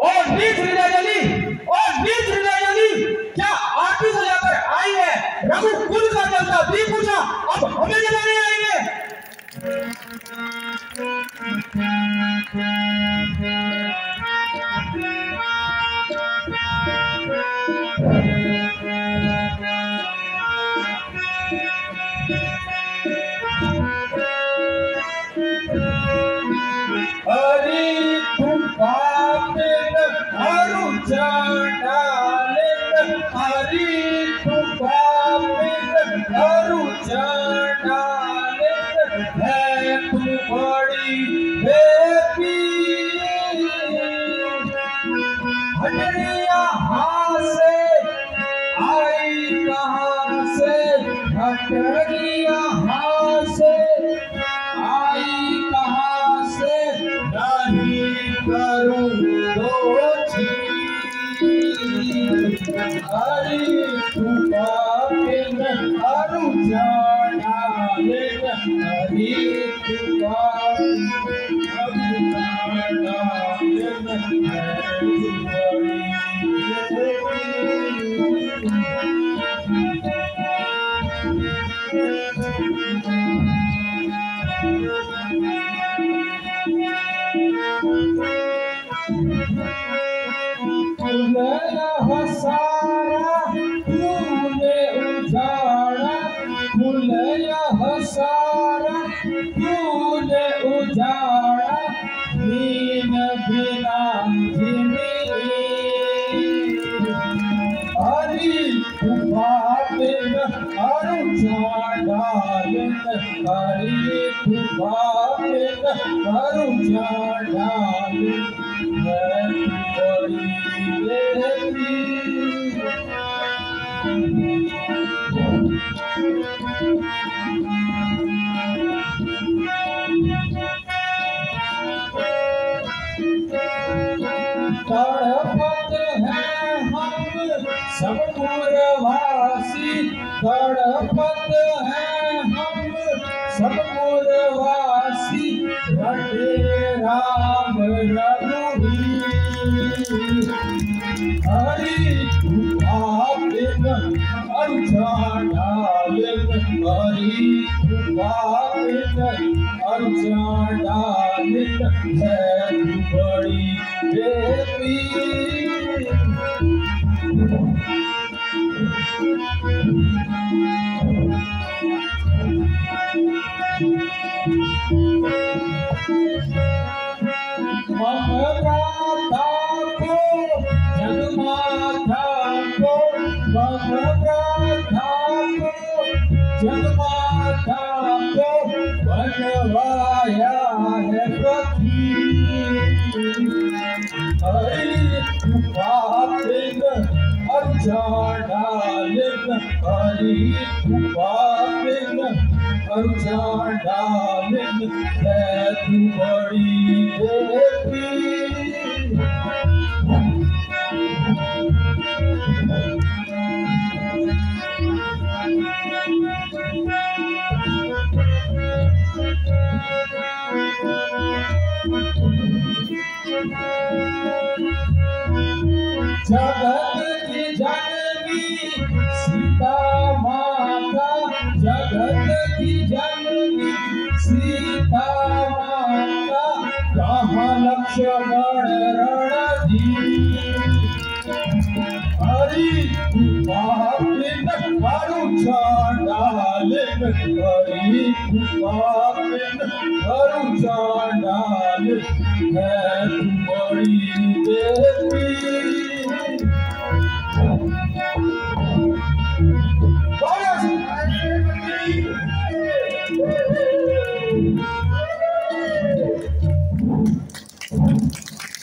और नीच हृदय जली क्या आरती सजाकर आई है? रघुकुल का चलता दी पूछा, अब हमें जलाने आएंगे। हरि तुम पापिन हरु चंडालिन, हरि तुम पापिन हरु चंडालिन, है तू बड़ी बेटी। हटरिया हाथ से आई कहाँ से? हटरिया हाथ से आई कहाँ से? नहीं करूँ दो चीज। हरि तू पापिन हरु चंडालिन, हरि तू पापिन हरु चंडालिन, है तू बड़ी सारा तूने उजाड़ा, सारा तूने उजाड़ा, दीन बिना जिंदगी। हरि तू पापिन हरु चंडालिन, हरि तू पापिन हरु चंडालिन, है तू बड़ी बेटी। तड़पत हैं हम सब पुरवासी, तड़पत हैं हम सब पुरवासी, रटे राम रघुवीर। हरि तू पापिन हरु चंडालिन, हरि तू पापिन हरु चंडालिन, है तू बड़ी बेटी। ममता को जगमाता को, ममता को जगमाता को बनवाया है फकीर। हरि तू पापिन हरु चंडालिन, हरि तू पापिन हरु चंडालिन, है तू बड़ी बेटी। जगत की जननी सीता माता, जगत की जननी सीता माता, कहाँ लक्ष्मण रणधीर। हरि तू पापिन हरु चंडालिन, हरि तू पापिन हरु चंडालिन, है तू बड़ी बेटी।